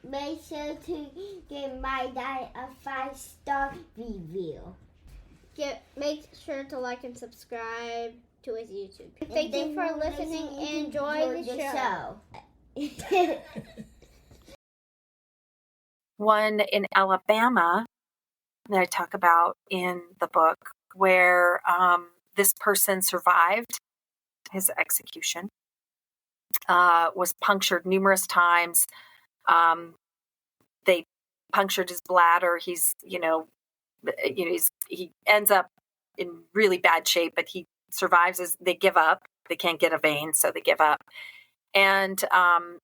make sure to give my dad a 5-star review. Make sure to like and subscribe to his YouTube. Thank you for listening and enjoy the show. One in Alabama that I talk about in the book where this person survived his execution, was punctured numerous times. They punctured his bladder. He ends up in really bad shape, but he survives as they give up. They can't get a vein, so they give up. And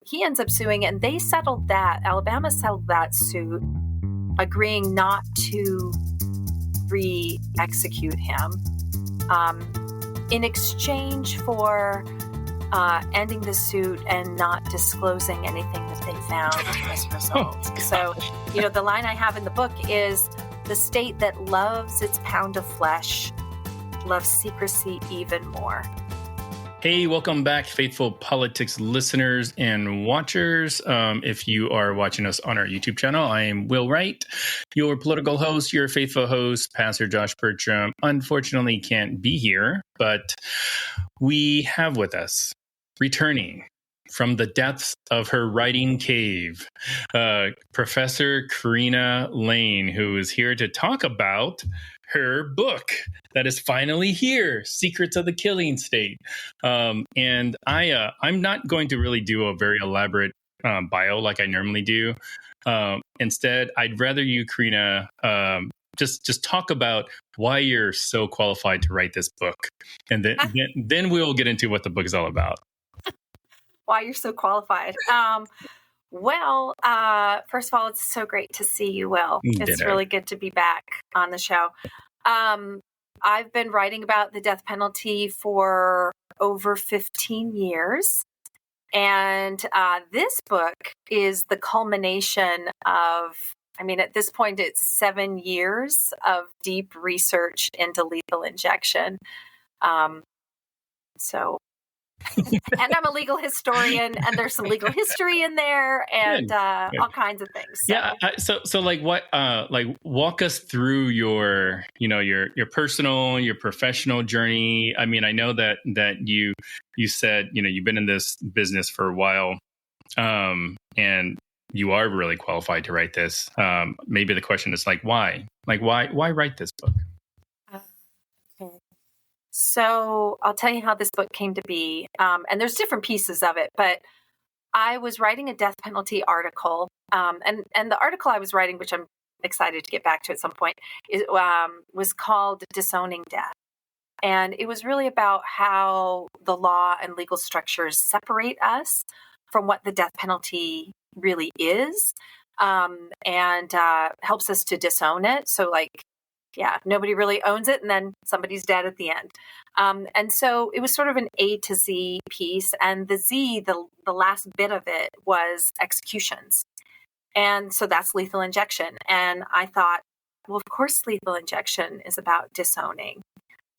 he ends up suing, and they settled that. Alabama settled that suit, agreeing not to re-execute him in exchange for ending the suit and not disclosing anything that they found as a result. So, the line I have in the book is, the state that loves its pound of flesh loves secrecy even more. Hey, welcome back, faithful politics listeners and watchers. If you are watching us on our YouTube channel, I am Will Wright, your political host, your faithful host, Pastor Josh Bertram. Unfortunately, can't be here, but we have with us, returning from the depths of her writing cave, Professor Corinna Lain, who is here to talk about her book that is finally here, Secrets of the Killing State. And I'm not going to really do a very elaborate bio like I normally do. Instead, I'd rather you, Corinna, just talk about why you're so qualified to write this book. And then we'll get into what the book is all about. Why you're so qualified. Well, first of all, it's so great to see you, Will. It's really good to be back on the show. I've been writing about the death penalty for over 15 years. And this book is the culmination of, at this point, it's 7 years of deep research into lethal injection. And I'm a legal historian, and there's some legal history in there, and all kinds of things. So. Yeah. So like what? Walk us through your personal, your professional journey. I know that you said you've been in this business for a while, and you are really qualified to write this. Maybe the question is why? Why write this book? Okay. So I'll tell you how this book came to be. And there's different pieces of it, but I was writing a death penalty article. And the article I was writing, which I'm excited to get back to at some point, was called Disowning Death. And it was really about how the law and legal structures separate us from what the death penalty really is, and helps us to disown it. So nobody really owns it, and then somebody's dead at the end. And so it was sort of an A to Z piece, and the Z, the last bit of it, was executions. And so that's lethal injection. And I thought, well, of course, lethal injection is about disowning.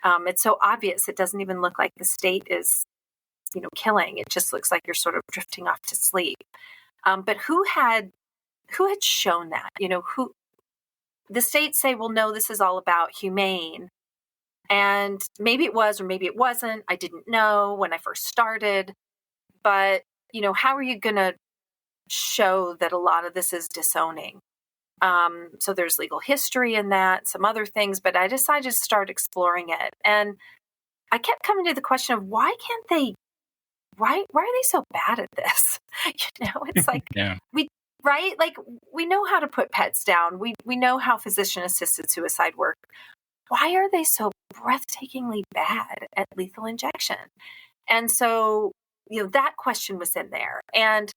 It's so obvious. It doesn't even look like the state is, killing. It just looks like you're sort of drifting off to sleep. But who had shown that? Who? The states say, well, no, this is all about humane. And maybe it was, or maybe it wasn't. I didn't know when I first started. But, how are you going to show that a lot of this is disowning? So there's legal history in that, some other things, but I decided to start exploring it. And I kept coming to the question of why are they so bad at this? It's like, yeah. Right? We know how to put pets down. We know how physician-assisted suicide works. Why are they so breathtakingly bad at lethal injection? And so, that question was in there. And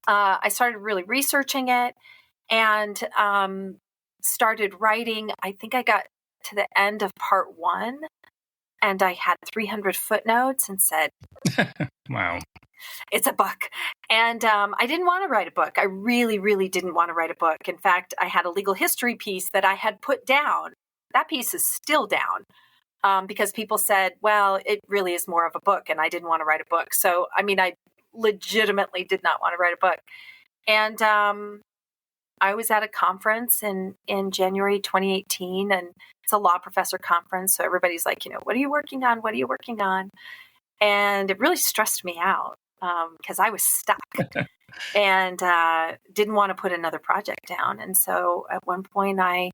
I started really researching it and started writing. I think I got to the end of part 1, and I had 300 footnotes and said, wow. It's a book. And I didn't want to write a book. I really, really didn't want to write a book. In fact, I had a legal history piece that I had put down. That piece is still down because people said, well, it really is more of a book, and I didn't want to write a book. So, I legitimately did not want to write a book. And I was at a conference in January 2018, and it's a law professor conference. So everybody's like, what are you working on? What are you working on? And it really stressed me out because I was stuck and didn't want to put another project down. And so at one point I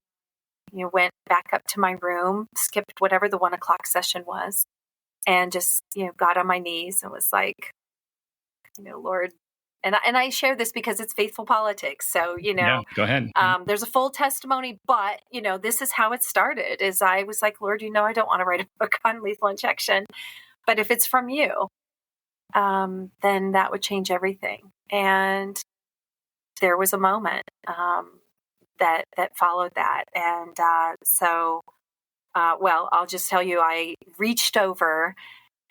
went back up to my room, skipped whatever the 1:00 session was, and just, got on my knees and was like, Lord, and I share this because it's faithful politics. So, Yeah, go ahead. There's a full testimony, but, this is how it started is I was like, Lord, I don't want to write a book on lethal injection, but if it's from you, then that would change everything. And there was a moment that followed that. And well, I'll just tell you, I reached over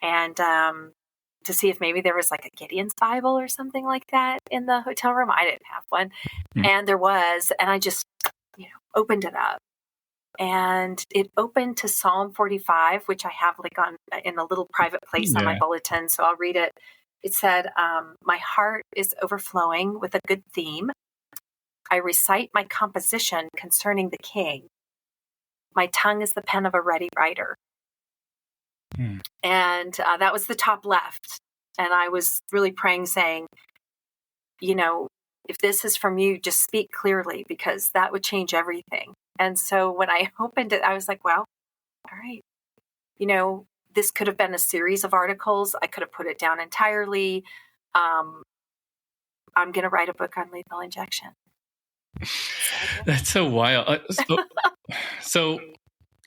and to see if maybe there was like a Gideon's Bible or something like that in the hotel room. I didn't have one. And there was, and I just, opened it up. And it opened to Psalm 45, which I have like in a little private place on my bulletin. So I'll read it. It said, my heart is overflowing with a good theme. I recite my composition concerning the King. My tongue is the pen of a ready writer. And that was the top left. And I was really praying, saying, if this is from you, just speak clearly, because that would change everything. And so when I opened it, I was like, well, all right, this could have been a series of articles. I could have put it down entirely. I'm going to write a book on lethal injection. That's so wild. So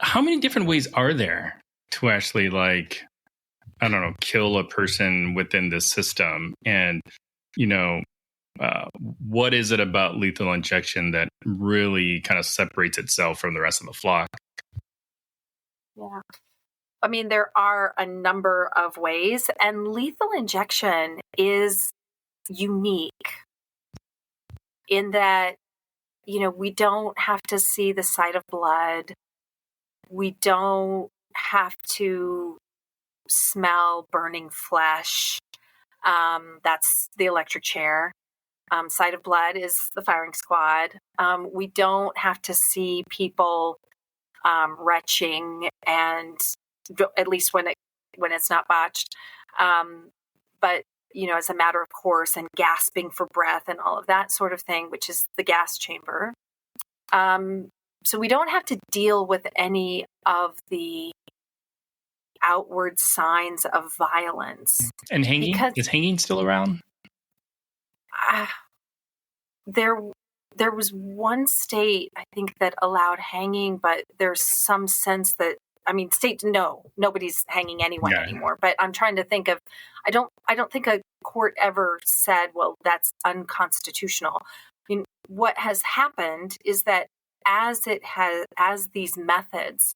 how many different ways are there to actually, like, I don't know, kill a person within the system? And, what is it about lethal injection that really kind of separates itself from the rest of the flock? Yeah. I mean, there are a number of ways, and lethal injection is unique in that, we don't have to see the sight of blood. We don't have to smell burning flesh. That's the electric chair. Sight of blood is the firing squad. We don't have to see people retching, and at least when it's not botched. But as a matter of course, and gasping for breath and all of that sort of thing, which is the gas chamber. So we don't have to deal with any of the outward signs of violence. And hanging? Is hanging still around? There was one state, I think, that allowed hanging, but there's some sense that, states, nobody's hanging anyone anymore. But I'm trying to think of, I don't think a court ever said, well, that's unconstitutional. What has happened is that as these methods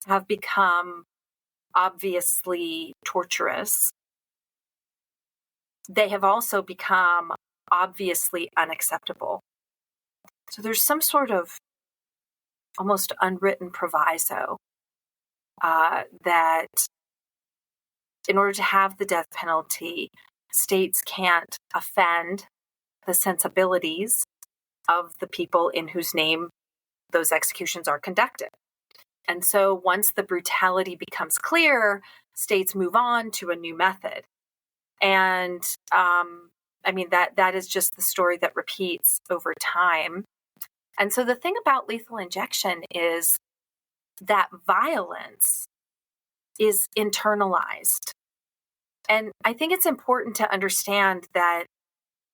have become obviously torturous, they have also become obviously unacceptable. So there's some sort of almost unwritten proviso that in order to have the death penalty, states can't offend the sensibilities of the people in whose name those executions are conducted. And so once the brutality becomes clear, states move on to a new method. And that is just the story that repeats over time. And so the thing about lethal injection is that violence is internalized. And I think it's important to understand that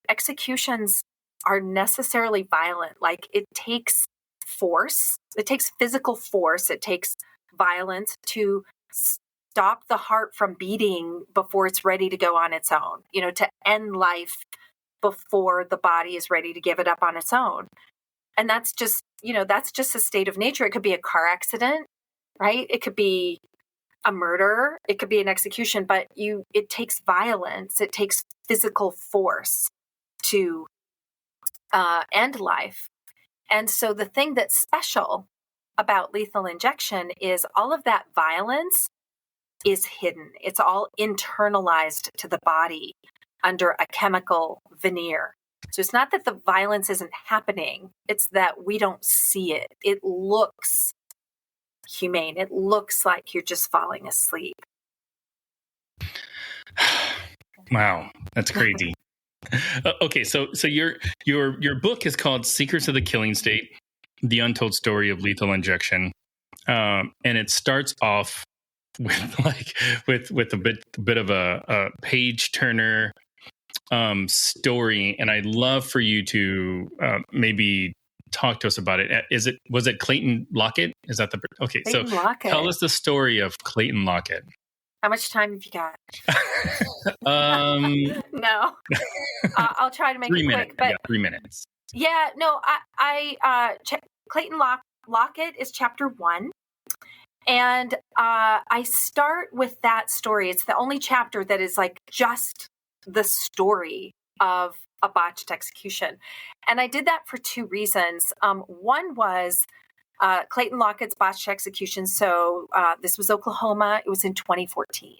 executions are necessarily violent. Like, it takes force, it takes physical force, it takes violence to stop the heart from beating before it's ready to go on its own, to end life before the body is ready to give it up on its own. And that's just a state of nature. It could be a car accident, right? It could be a murder. It could be an execution, but it takes violence. It takes physical force to end life. And so the thing that's special about lethal injection is all of that violence is hidden. It's all internalized to the body under a chemical veneer. So it's not that the violence isn't happening. It's that we don't see it. It looks humane. It looks like you're just falling asleep. Wow, that's crazy. Okay, so your book is called "Secrets of the Killing State: The Untold Story of Lethal Injection," and it starts off with a bit of a page turner story, and I'd love for you to maybe talk to us about it. Was it Clayton Lockett? Is that the okay? Clayton So Lockett. Tell us the story of Clayton Lockett. How much time have you got? No, I'll try to make 3 it minutes. quick. But 3 minutes. yeah, no, Clayton Lockett is chapter 1. And I start with that story. It's the only chapter that is like just the story of a botched execution. And I did that for 2 reasons. One was Clayton Lockett's botched execution. So this was Oklahoma. It was in 2014.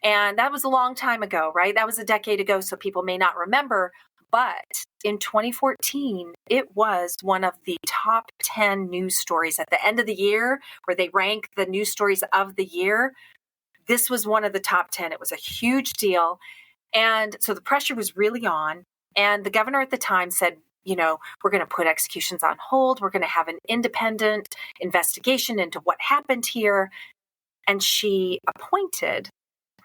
And that was a long time ago, right? That was a decade ago, so people may not remember. But in 2014, it was one of the top 10 news stories at the end of the year, where they rank the news stories of the year. This was one of the top 10. It was a huge deal. And so the pressure was really on. And the governor at the time said, you know, we're going to put executions on hold. We're going to have an independent investigation into what happened here. And she appointed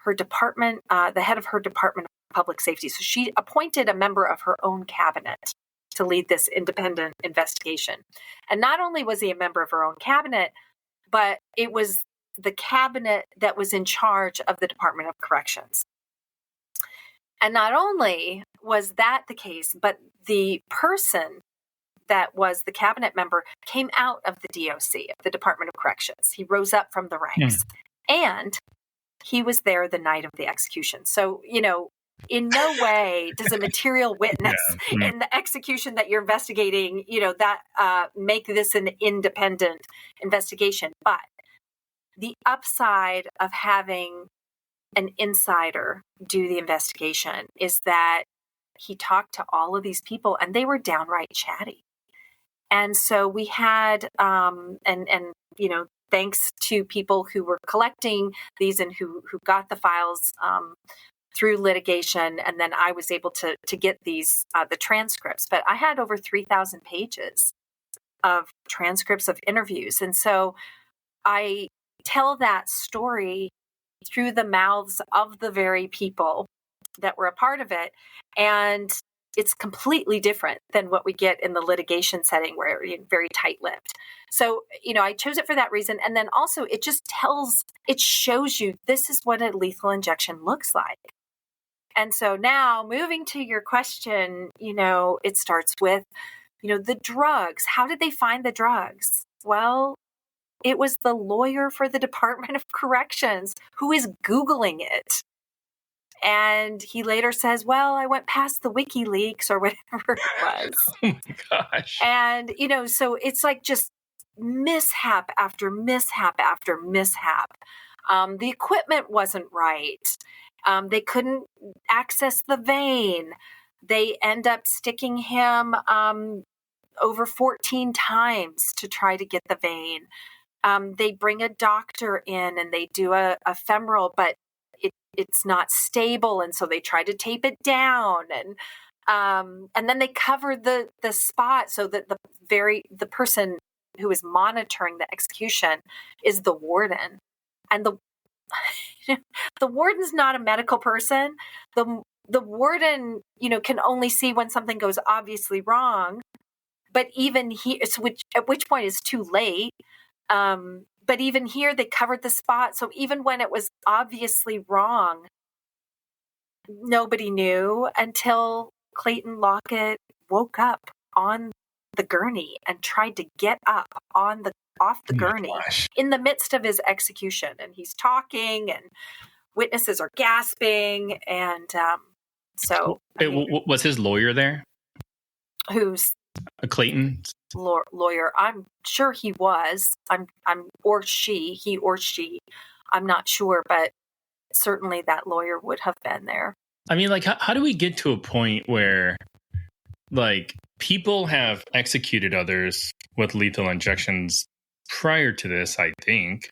her department, the head of her department of public safety. So she appointed a member of her own cabinet to lead this independent investigation. And not only was he a member of her own cabinet, but it was the cabinet that was in charge of the Department of Corrections. And not only was that the case, but the person that was the cabinet member came out of the DOC, of the Department of Corrections. He rose up from the ranks. And he was there the night of the execution. So, you know, in no way does a material witness in the execution that you're investigating, you know, that make this an independent investigation. But the upside of having an insider do the investigation is that he talked to all of these people and they were downright chatty. And so we had, and you know, thanks to people who were collecting these and who got the files through litigation. And then I was able to get these, the transcripts. But I had over 3,000 pages of transcripts of interviews. And so I tell that story through the mouths of the very people that were a part of it. And it's completely different than what we get in the litigation setting where you're very tight-lipped. So, you know, I chose it for that reason. And then also it shows you this is what a lethal injection looks like. And so now moving to your question, you know, it starts with, you know, the drugs. How did they find the drugs? Well, it was the lawyer for the Department of Corrections who is Googling it. And he later says, well, I went past the WikiLeaks or whatever it was. Oh my gosh. And, you know, so it's like just mishap after mishap after mishap. The equipment wasn't right. They couldn't access the vein. They end up sticking him over 14 times to try to get the vein. They bring a doctor in and they do a femoral, but it's not stable, and so they try to tape it down, and then they cover the spot so that the person who is monitoring the execution is the warden, and the warden's not a medical person. The warden, you know, can only see when something goes obviously wrong, but even at which point it's too late. But even here, they covered the spot. So even when it was obviously wrong, nobody knew until Clayton Lockett woke up on the gurney and tried to get up off the gurney in the midst of his execution. And he's talking and witnesses are gasping. And so... was his lawyer there? Who's? Clayton? Lawyer. I'm sure he was. He or she. I'm not sure, but certainly that lawyer would have been there. I mean, like, how do we get to a point where like people have executed others with lethal injections prior to this, I think.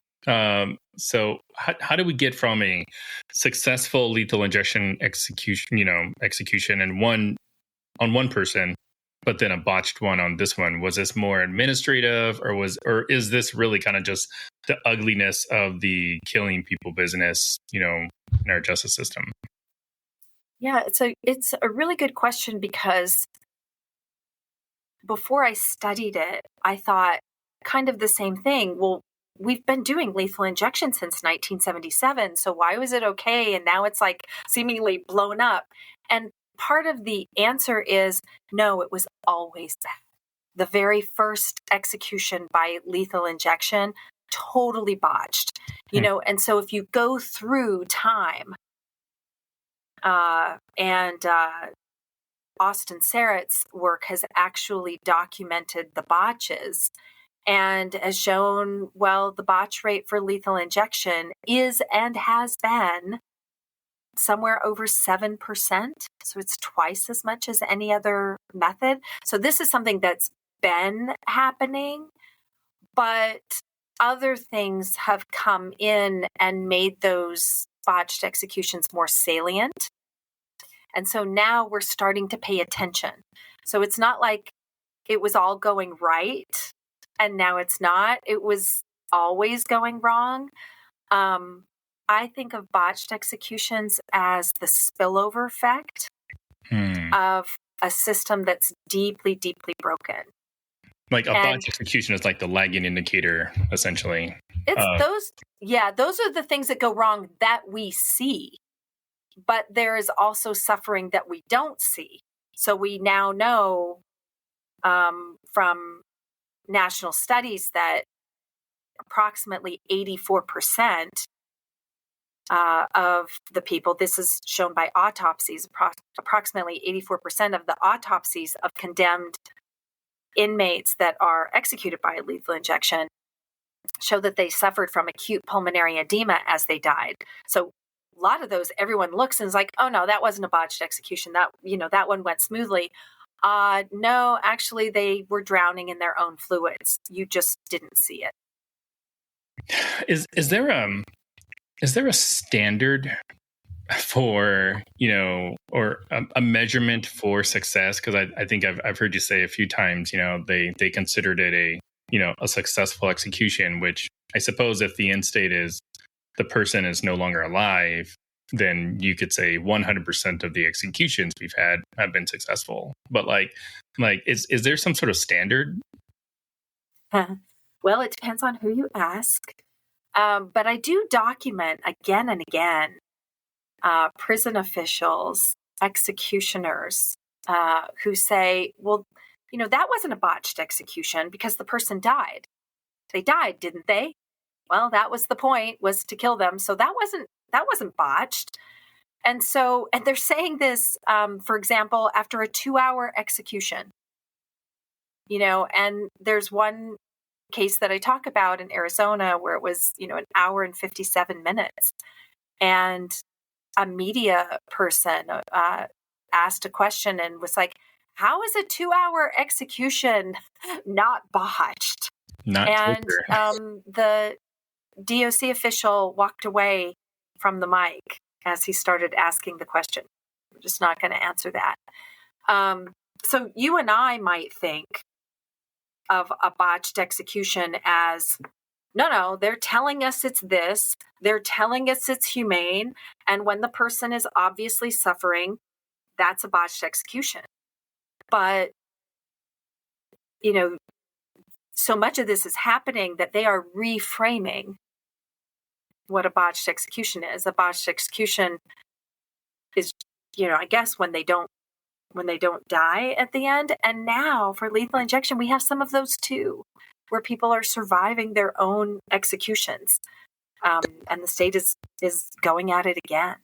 So how do we get from a successful lethal injection execution and one on one person, but then a botched one on this one? Was this more administrative, or is this really kind of just the ugliness of the killing people business, in our justice system? Yeah, it's a really good question, because before I studied it, I thought kind of the same thing. Well, we've been doing lethal injection since 1977, so why was it okay? And now it's like seemingly blown up. And part of the answer is no, it was always bad. The very first execution by lethal injection, totally botched, and so if you go through time, and Austin Serrett's work has actually documented the botches and has shown, well, the botch rate for lethal injection is and has been somewhere over 7%. So it's twice as much as any other method. So this is something that's been happening, but other things have come in and made those botched executions more salient. And so now we're starting to pay attention. So it's not like it was all going right and now it's not. It was always going wrong. I think of botched executions as the spillover effect of a system that's deeply, deeply broken. Like a botched execution is like the lagging indicator, essentially. It's those are the things that go wrong that we see. But there is also suffering that we don't see. So we now know from national studies that approximately 84% of the people, this is shown by autopsies, approximately 84% of the autopsies of condemned inmates that are executed by lethal injection show that they suffered from acute pulmonary edema as they died. So a lot of those, everyone looks and is like, oh no, that wasn't a botched execution. That one went smoothly. No, actually they were drowning in their own fluids. You just didn't see it. Is there a standard for, or a measurement for success? Because I think I've heard you say a few times, they considered it a successful execution, which I suppose if the end state is the person is no longer alive, then you could say 100% of the executions we've had have been successful. But is there some sort of standard? Well, it depends on who you ask. But I do document again and again prison officials, executioners who say, well, that wasn't a botched execution because the person died. They died, didn't they? Well, that was the point, was to kill them. So that wasn't botched. And they're saying this, for example, after a 2-hour execution, and there's one case that I talk about in Arizona where it was, an hour and 57 minutes. And a media person asked a question and was like, how is a 2-hour execution not botched? The DOC official walked away from the mic as he started asking the question. We're just not going to answer that. So you and I might think of a botched execution as, no, they're telling us it's this. They're telling us it's humane. And when the person is obviously suffering, that's a botched execution. But, so much of this is happening that they are reframing what a botched execution is. A botched execution is, I guess when they don't die at the end. And now for lethal injection, we have some of those too, where people are surviving their own executions. And the state is going at it again.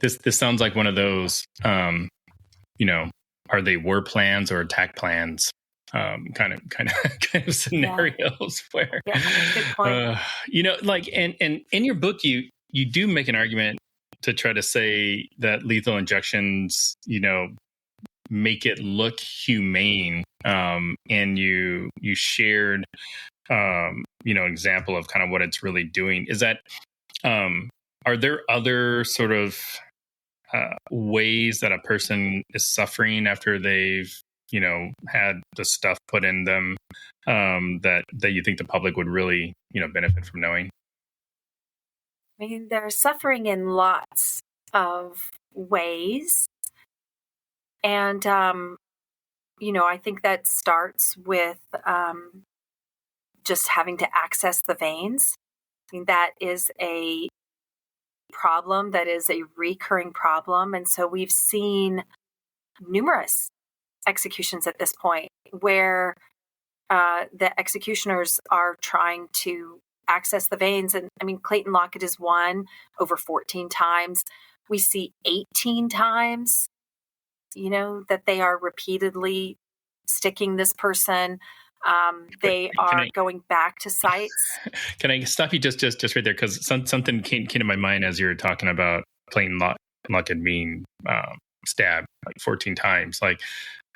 This sounds like one of those, are they war plans or attack plans? Kind of scenarios where, good point. And in your book, you do make an argument to try to say that lethal injections, make it look humane. And you shared, example of kind of what it's really doing. Is that, are there other sort of ways that a person is suffering after they've, had the stuff put in them, that you think the public would really, benefit from knowing? I mean, they're suffering in lots of ways. And, I think that starts with just having to access the veins. I mean, that is a problem, that is a recurring problem. And so we've seen numerous executions at this point where the executioners are trying to access the veins. And I mean, Clayton Lockett is one, over 14 times. We see 18 times, that they are repeatedly sticking this person. They are going back to sites. Can I stop you just right there? Because something came to my mind as you were talking about Clayton Lockett being stabbed like 14 times. Like,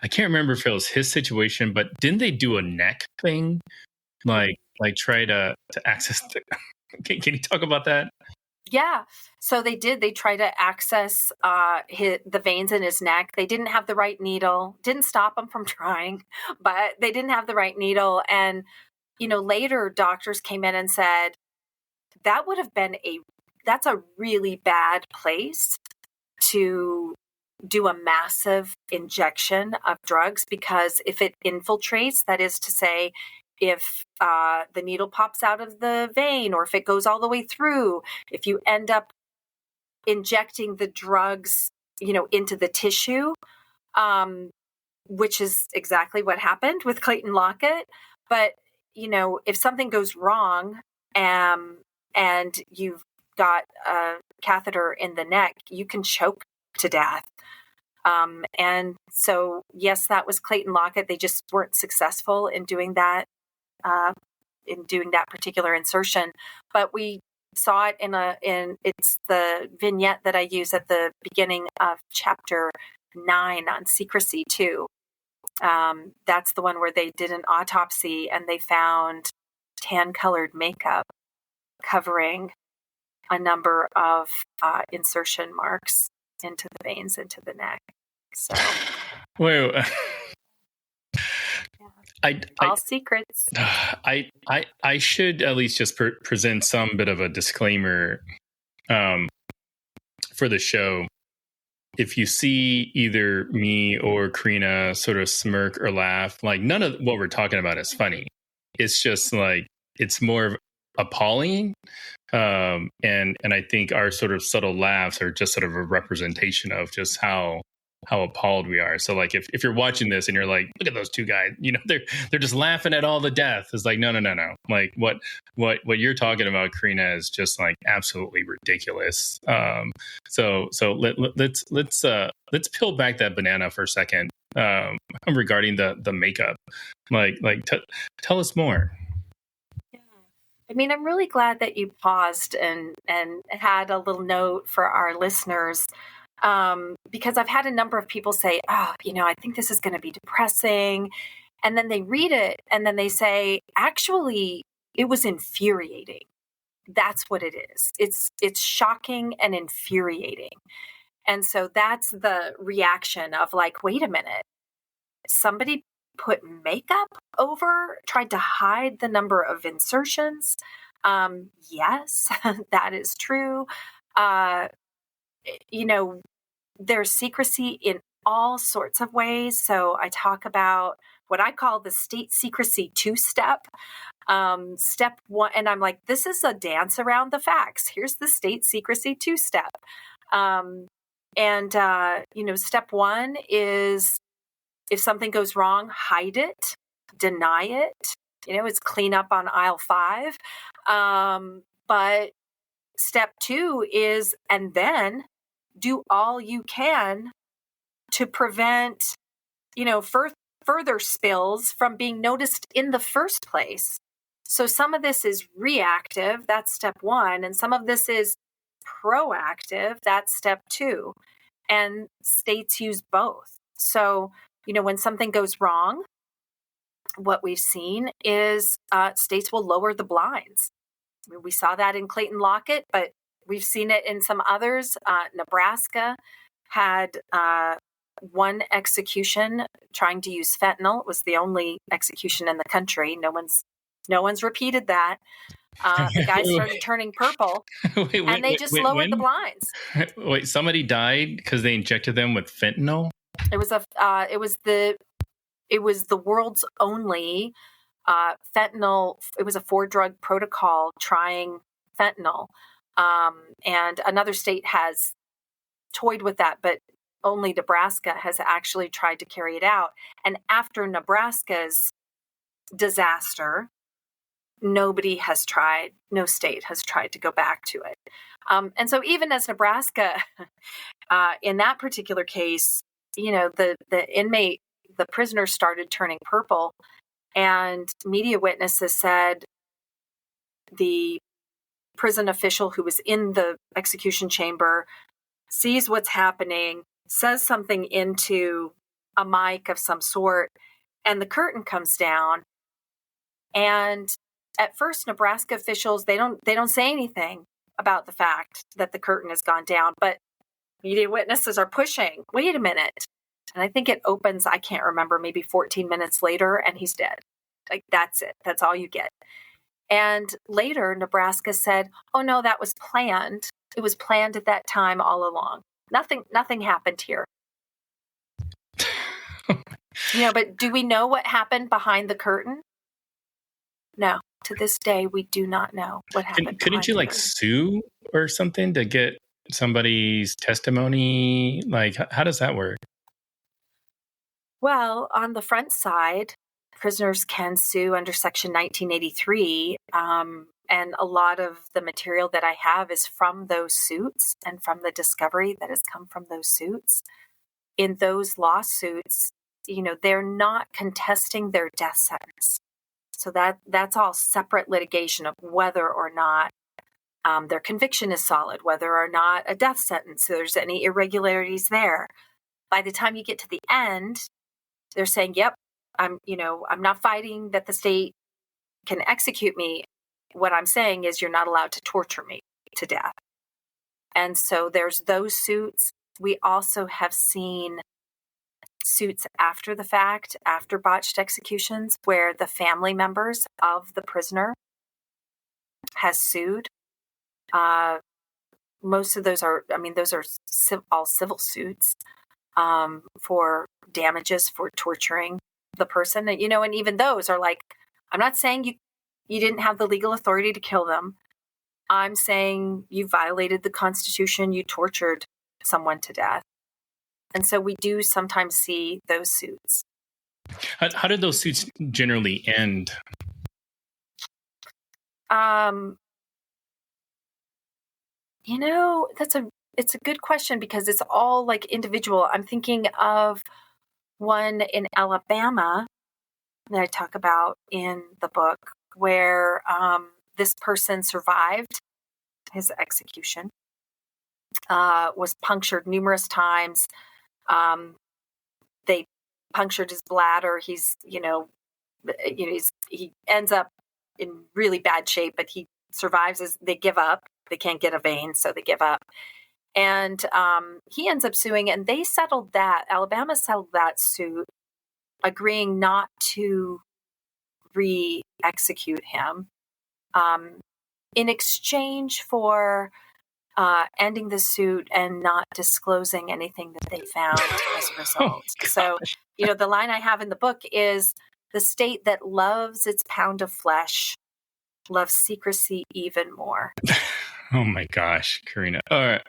I can't remember if it was his situation, but didn't they do a neck thing? Like try to access the... Can you talk about that? Yeah. So they did. They tried to access the veins in his neck. They didn't have the right needle. Didn't stop them from trying, but they didn't have the right needle. And, later doctors came in and said, that would have been that's a really bad place to do a massive injection of drugs, because if it infiltrates, that is to say, if the needle pops out of the vein, or if it goes all the way through, if you end up injecting the drugs, into the tissue, which is exactly what happened with Clayton Lockett. But, if something goes wrong and you've got a catheter in the neck, you can choke to death. And so, yes, that was Clayton Lockett. They just weren't successful in doing that particular insertion. But we saw it in it's the vignette that I use at the beginning of chapter 9 on secrecy too. That's the one where they did an autopsy and they found tan-colored makeup covering a number of insertion marks into the veins, into the neck. So, wait. All secrets. I should at least just present some bit of a disclaimer for the show. If you see either me or Corinna sort of smirk or laugh, like, none of what we're talking about is funny. It's just like, it's more appalling. And I think our sort of subtle laughs are just sort of a representation of just how appalled we are. So like, if you're watching this and you're like, look at those two guys, they're just laughing at all the death. It's like, no. Like what you're talking about, Corinna, is just like absolutely ridiculous. So let's peel back that banana for a second, regarding the makeup. Tell us more. I mean, I'm really glad that you paused and had a little note for our listeners. Because I've had a number of people say, I think this is going to be depressing. And then they read it and then they say, actually, it was infuriating. That's what it is. It's shocking and infuriating. And so that's the reaction of like, wait a minute, somebody put makeup over, tried to hide the number of insertions. Yes, that is true. There's secrecy in all sorts of ways. So I talk about what I call the state secrecy 2-step. Step 1, and I'm like, this is a dance around the facts. Here's the state secrecy 2-step. Step 1 is, if something goes wrong, hide it, deny it. It's clean up on aisle 5. But step 2 is, and then do all you can to prevent, further spills from being noticed in the first place. So some of this is reactive, that's step 1, and some of this is proactive, that's step 2. And states use both. So, when something goes wrong, what we've seen is states will lower the blinds. I mean, we saw that in Clayton Lockett, but we've seen it in some others. Nebraska had one execution trying to use fentanyl. It was the only execution in the country. No one's repeated that. The guy started turning purple, and they just lowered the blinds. Wait, somebody died because they injected them with fentanyl? It was the world's only fentanyl. It was a 4-drug protocol trying fentanyl, and another state has toyed with that, but only Nebraska has actually tried to carry it out. And after Nebraska's disaster, no state has tried to go back to it. And so even as Nebraska, in that particular case, the prisoner started turning purple, and media witnesses said the prison official who was in the execution chamber sees what's happening, says something into a mic of some sort, and the curtain comes down. And at first, Nebraska officials, they don't say anything about the fact that the curtain has gone down, but media witnesses are pushing. Wait a minute. And I think it opens, I can't remember, maybe 14 minutes later, and he's dead. Like, that's it. That's all you get. And later, Nebraska said, oh, no, that was planned. It was planned at that time all along. Nothing happened here. But do we know what happened behind the curtain? No. To this day, we do not know what happened. Couldn't you sue or something to get somebody's testimony? Like, how does that work? Well, on the front side, prisoners can sue under Section 1983. And a lot of the material that I have is from those suits and from the discovery that has come from those suits. In those lawsuits, they're not contesting their death sentence. So that's all separate litigation of whether or not their conviction is solid, whether or not a death sentence, there's any irregularities there. By the time you get to the end, they're saying, yep, I'm not fighting that the state can execute me. What I'm saying is you're not allowed to torture me to death. And so there's those suits. We also have seen suits after the fact, after botched executions, where the family members of the prisoner has sued. Most of those are all civil suits for damages for torturing the person. And even those are like, I'm not saying you didn't have the legal authority to kill them. I'm saying you violated the Constitution. You tortured someone to death. And so we do sometimes see those suits. How did those suits generally end? It's a good question because it's all like individual. I'm thinking of one in Alabama that I talk about in the book where this person survived his execution, was punctured numerous times. They punctured his bladder. He ends up in really bad shape, but he survives as they give up. They can't get a vein, so they give up. And he ends up suing, and they settled that. Alabama settled that suit, agreeing not to re-execute him in exchange for ending the suit and not disclosing anything that they found as a result. So, the line I have in the book is, the state that loves its pound of flesh loves secrecy even more. Oh my gosh, Corinna. All right.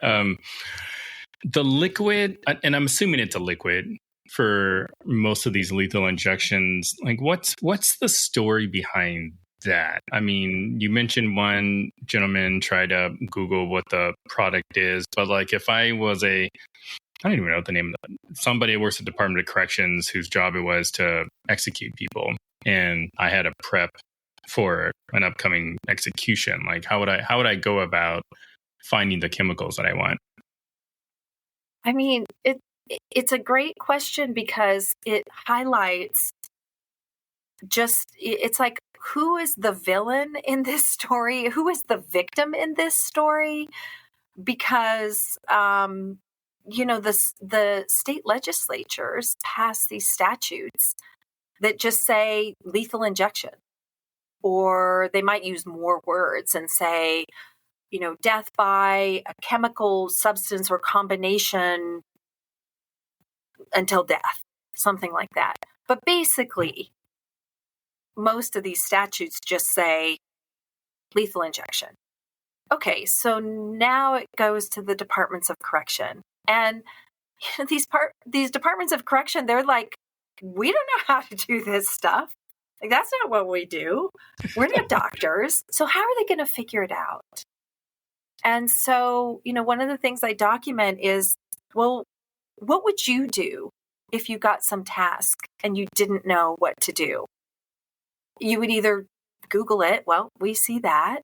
The liquid, and I'm assuming it's a liquid for most of these lethal injections. Like, what's the story behind that? I mean, you mentioned one gentleman tried to Google what the product is, but like, if I was I don't even know what the name of somebody who works at the Department of Corrections whose job it was to execute people, and I had a prep for an upcoming execution, like how would I go about finding the chemicals that I want? I mean, it's a great question because it highlights it's like, who is the villain in this story? Who is the victim in this story? Because, the state legislatures pass these statutes that just say lethal injection, or they might use more words and say, death by a chemical substance or combination until death, something like that. But basically, most of these statutes just say lethal injection. Okay, so now it goes to the departments of correction. And these departments of correction, they're like, we don't know how to do this stuff. Like, that's not what we do. We're not doctors. So how are they going to figure it out? And so, one of the things I document is, well, what would you do if you got some task and you didn't know what to do? You would either Google it, well, we see that,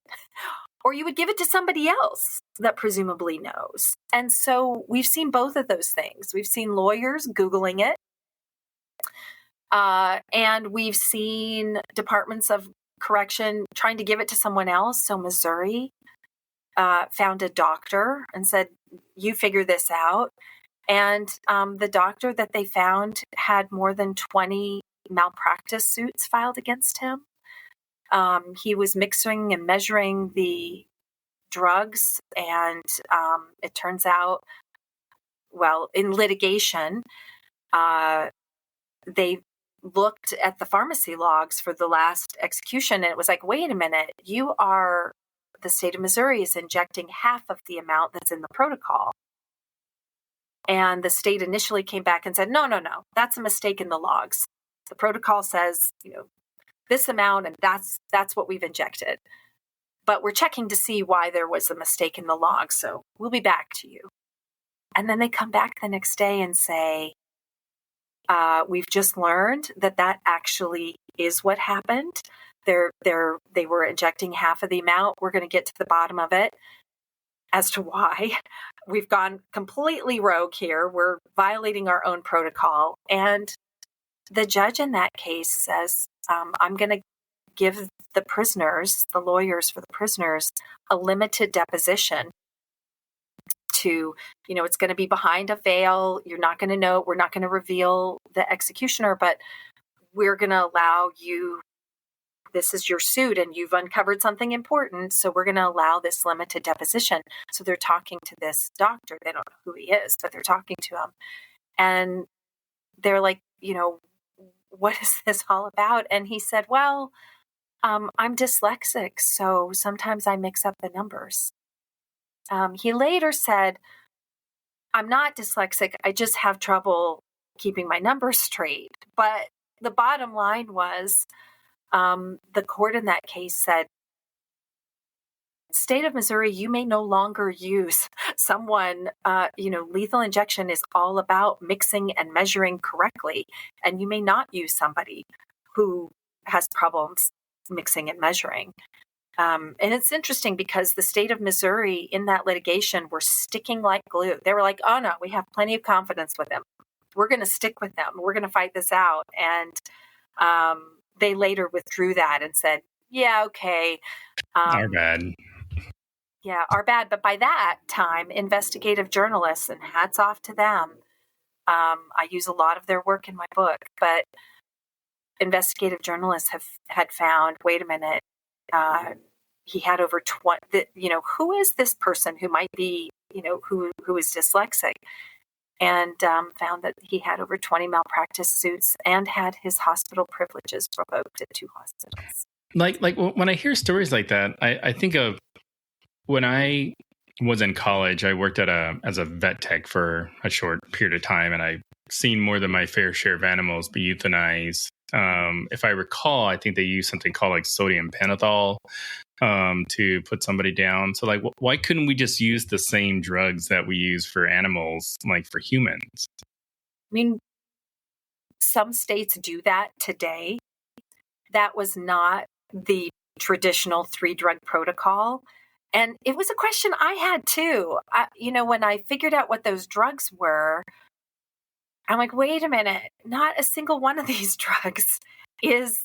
or you would give it to somebody else that presumably knows. And so we've seen both of those things. We've seen lawyers Googling it, and we've seen departments of correction trying to give it to someone else. So Missouri found a doctor and said, you figure this out. And the doctor that they found had more than 20 malpractice suits filed against him. He was mixing and measuring the drugs, and it turns out, well, in litigation, they looked at the pharmacy logs for the last execution, and it was like, wait a minute, the state of Missouri is injecting half of the amount that's in the protocol. And the state initially came back and said, no, that's a mistake in the logs. The protocol says, this amount, and that's what we've injected. But we're checking to see why there was a mistake in the log, so we'll be back to you. And then they come back the next day and say, we've just learned that actually is what happened. They were injecting half of the amount. We're going to get to the bottom of it as to why. We've gone completely rogue here. We're violating our own protocol. And the judge in that case says, I'm going to give the lawyers for the prisoners, a limited deposition to, it's going to be behind a veil. You're not going to know. We're not going to reveal the executioner, but we're going to allow you, this is your suit and you've uncovered something important. So we're going to allow this limited deposition. So they're talking to this doctor. They don't know who he is, but they're talking to him. And they're like, what is this all about? And he said, well, I'm dyslexic, so sometimes I mix up the numbers. He later said, I'm not dyslexic. I just have trouble keeping my numbers straight. But the bottom line was, the court in that case said, state of Missouri, you may no longer use someone, lethal injection is all about mixing and measuring correctly. And you may not use somebody who has problems mixing and measuring. And it's interesting because the state of Missouri in that litigation were sticking like glue. They were like, oh no, we have plenty of confidence with them. We're going to stick with them. We're going to fight this out. And they later withdrew that and said, yeah, okay. Our bad. Yeah, our bad. But by that time, investigative journalists, and hats off to them, I use a lot of their work in my book, but investigative journalists had found, wait a minute, he had over 20, who is this person who might be, who is dyslexic? And found that he had over 20 malpractice suits and had his hospital privileges revoked at 2 hospitals. Like when I hear stories like that, I think of when I was in college. I worked as a vet tech for a short period of time, and I've seen more than my fair share of animals be euthanized. If I recall, I think they use something called like sodium pentothal to put somebody down. So like, why couldn't we just use the same drugs that we use for animals, like for humans? I mean, some states do that today. That was not the traditional 3-drug protocol. And it was a question I had too. When I figured out what those drugs were, I'm like, wait a minute, not a single one of these drugs is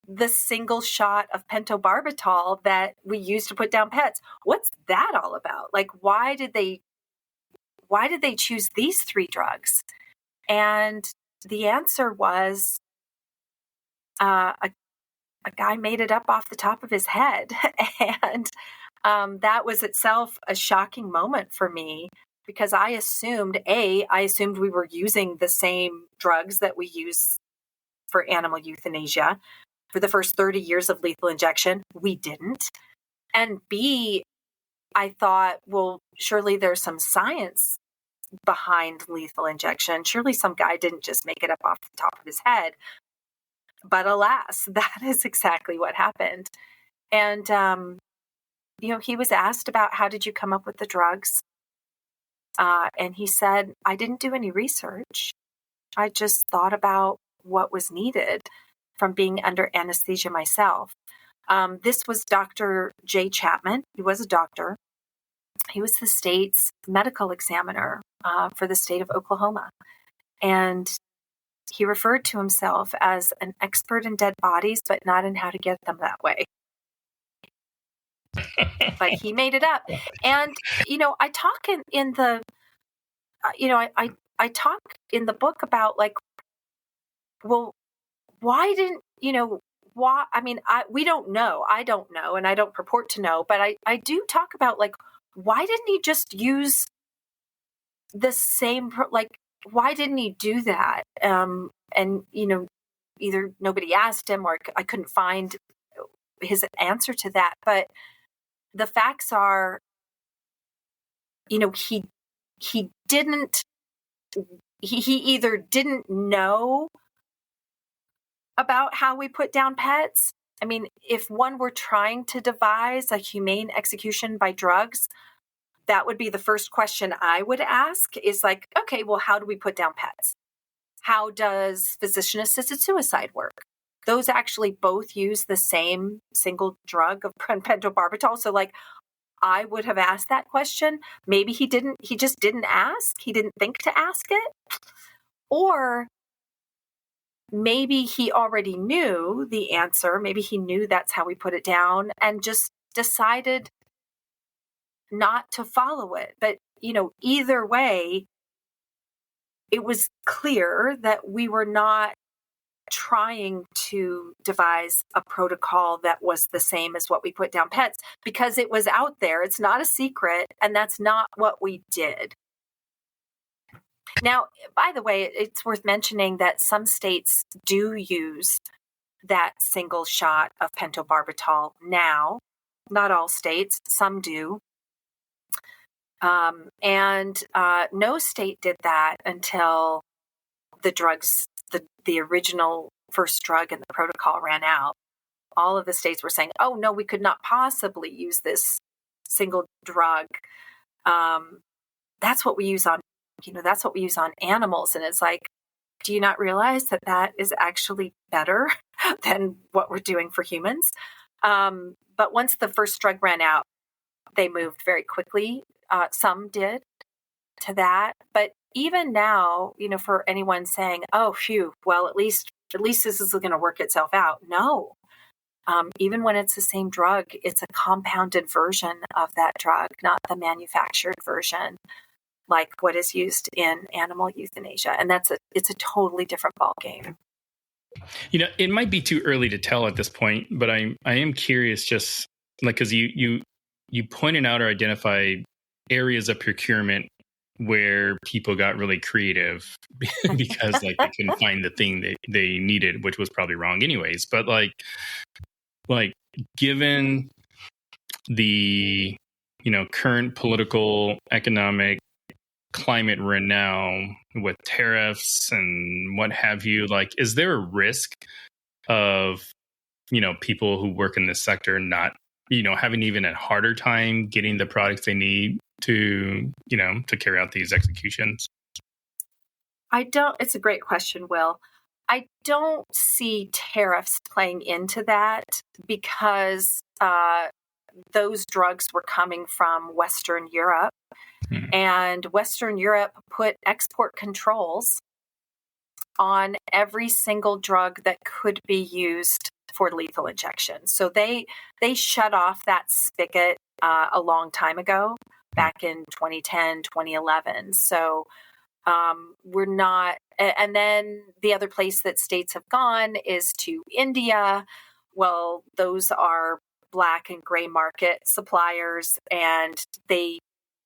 the single shot of pentobarbital that we use to put down pets. What's that all about? Like, why did they choose these 3 drugs? And the answer was a guy made it up off the top of his head. And that was itself a shocking moment for me, because I assumed we were using the same drugs that we use for animal euthanasia. For the first 30 years of lethal injection, we didn't. And B, I thought, well, surely there's some science behind lethal injection. Surely some guy didn't just make it up off the top of his head. But alas, that is exactly what happened. And, he was asked about, how did you come up with the drugs? And he said, I didn't do any research. I just thought about what was needed from being under anesthesia myself. This was Dr. Jay Chapman. He was a doctor. He was the state's medical examiner for the state of Oklahoma. And he referred to himself as an expert in dead bodies, but not in how to get them that way. But he made it up. And, I talk in the, I talk in the book about, like, well, why didn't, why? I mean, we don't know. I don't know, and I don't purport to know, but I do talk about, like, why didn't he just use the same, like, why didn't he do that? And, either nobody asked him, or I couldn't find his answer to that. But the facts are, he either didn't know about how we put down pets. I mean, if one were trying to devise a humane execution by drugs, that would be the first question I would ask, is like, okay, well, how do we put down pets? How does physician-assisted suicide work? Those actually both use the same single drug of pentobarbital. So, like, I would have asked that question. Maybe he just didn't ask. He didn't think to ask it. Or maybe he already knew the answer. Maybe he knew that's how we put it down and just decided not to follow it. But, either way, it was clear that we were not trying to devise a protocol that was the same as what we put down pets, because it was out there. It's not a secret, and that's not what we did. Now, by the way, it's worth mentioning that some states do use that single shot of pentobarbital now. Not all states, some do. And no state did that until the drugs, the original first drug in the protocol ran out. All of the states were saying, oh, no, we could not possibly use this single drug. That's what we use on, that's what we use on animals. And it's like, do you not realize that that is actually better than what we're doing for humans? But once the first drug ran out, they moved very quickly. Some did to that. But even now, for anyone saying, oh, phew, well, at least this is going to work itself out. No. Even when it's the same drug, it's a compounded version of that drug, not the manufactured version, like what is used in animal euthanasia. And it's a totally different ballgame. It might be too early to tell at this point, but I am curious, just like, because you pointed out or identified areas of procurement where people got really creative because like they couldn't find the thing they needed, which was probably wrong anyways. But like given the current political economic climate we're in now with tariffs and what have you, like, is there a risk of people who work in this sector not having even a harder time getting the products they need to carry out these executions? It's a great question, Will. I don't see tariffs playing into that, because those drugs were coming from Western Europe, and Western Europe put export controls on every single drug that could be used for lethal injection. So they shut off that spigot a long time ago, back in 2010, 2011. So we're not, and then the other place that states have gone is to India. Well, those are black and gray market suppliers, and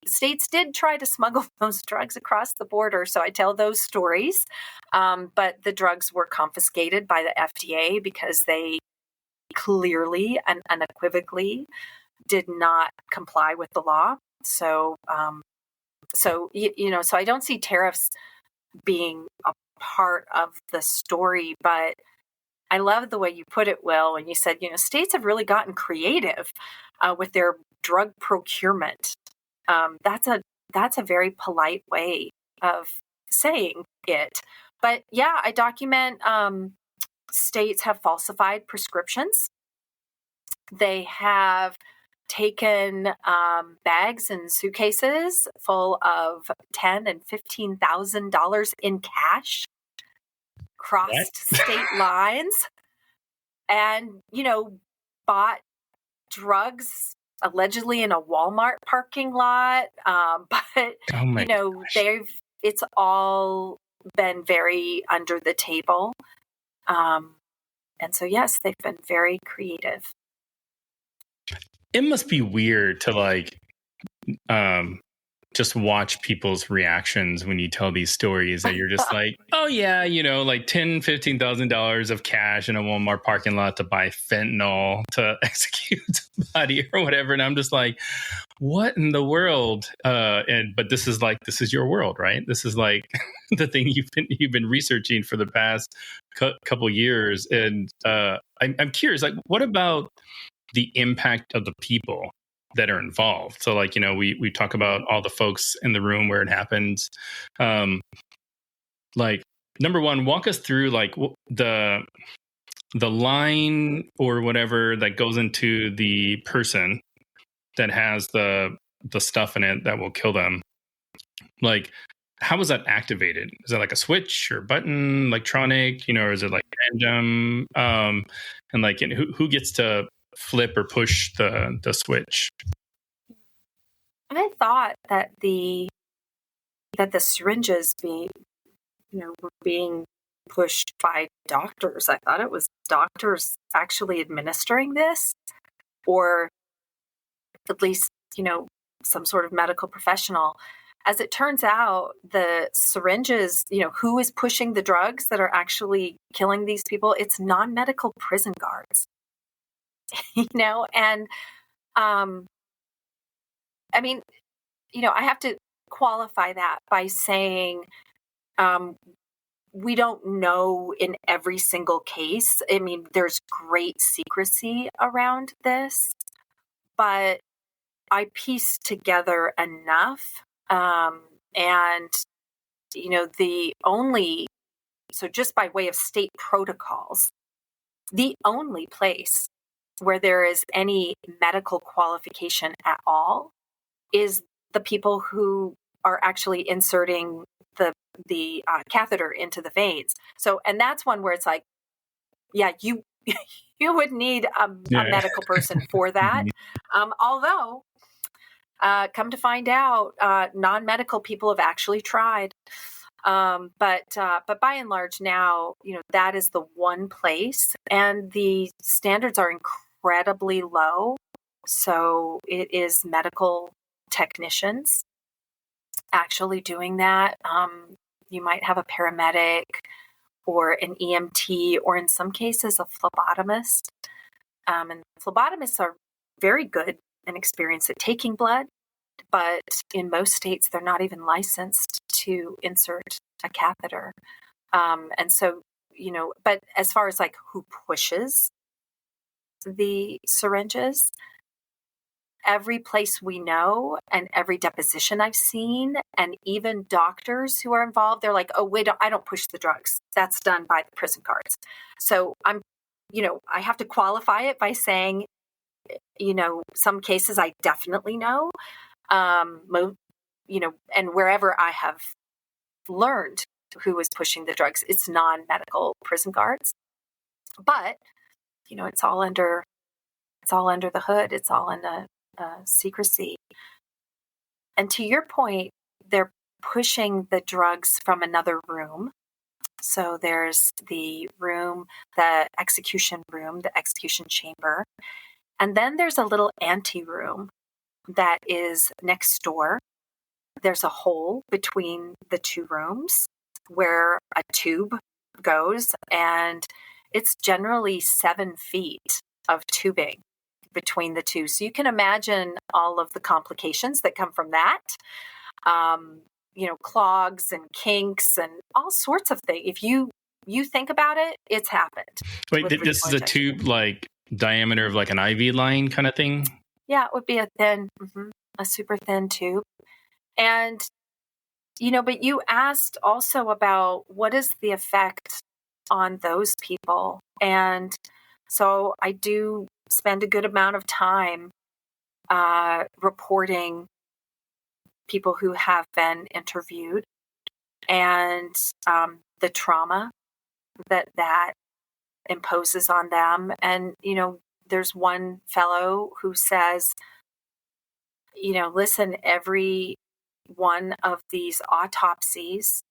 states did try to smuggle those drugs across the border. So I tell those stories. But the drugs were confiscated by the FDA because they clearly and unequivocally did not comply with the law. So, so I don't see tariffs being a part of the story, but I love the way you put it, Will, when you said, states have really gotten creative with their drug procurement. That's a very polite way of saying it. But yeah, I document states have falsified prescriptions. They have taken bags and suitcases full of $10,000 and $15,000 in cash, crossed state lines, and bought drugs allegedly in a Walmart parking lot. But it's all been very under the table. And so yes, they've been very creative. It must be weird to just watch people's reactions when you tell these stories that you're just like, oh yeah, like $10,000, $15,000 of cash in a Walmart parking lot to buy fentanyl to execute somebody or whatever. And I'm just like, what in the world? But this is your world, right? This is like the thing you've been researching for the past couple years. And I'm curious, what about the impact of the people that are involved? So we talk about all the folks in the room where it happens. Number one, walk us through the line or whatever that goes into the person that has the stuff in it that will kill them. How is that activated? Is it like a switch or button, electronic, or is it random? And who gets to flip or push the switch? I thought that the syringes were being pushed by doctors. I thought it was doctors actually administering this, or at least some sort of medical professional. As it turns out, the syringes, who is pushing the drugs that are actually killing these people? It's non-medical prison guards. And I have to qualify that by saying we don't know in every single case. There's great secrecy around this, but I pieced together enough. So just by way of state protocols, the only place where there is any medical qualification at all is the people who are actually inserting the catheter into the veins. So, and that's one where it's like, yeah, you would need a medical person for that. Although, come to find out, non-medical people have actually tried. But by and large now, that is the one place, and the standards are incredibly low. So it is medical technicians actually doing that. You might have a paramedic or an EMT, or in some cases a phlebotomist. And phlebotomists are very good and experienced at taking blood, but in most states they're not even licensed to insert a catheter. And so, but as far as who pushes the syringes, every place we know and every deposition I've seen, and even doctors who are involved, they're like, oh, wait, I don't push the drugs. That's done by the prison guards. So I have to qualify it by saying, some cases I definitely know, and wherever I have learned who was pushing the drugs. It's non-medical prison guards, but it's all under the hood. It's all in a secrecy. And to your point, they're pushing the drugs from another room. So there's the execution room, the execution chamber. And then there's a little anteroom that is next door. There's a hole between the two rooms where a tube goes, and it's generally 7 feet of tubing between the two. So you can imagine all of the complications that come from that. Clogs and kinks and all sorts of things. If you think about it, it's happened. Wait, this is a tube like diameter of like an IV line kind of thing? Yeah, it would be a super thin tube. And, but you asked also about what is the effect on those people. And so I do spend a good amount of time reporting people who have been interviewed and the trauma that imposes on them. And, there's one fellow who says, listen, every one of these autopsies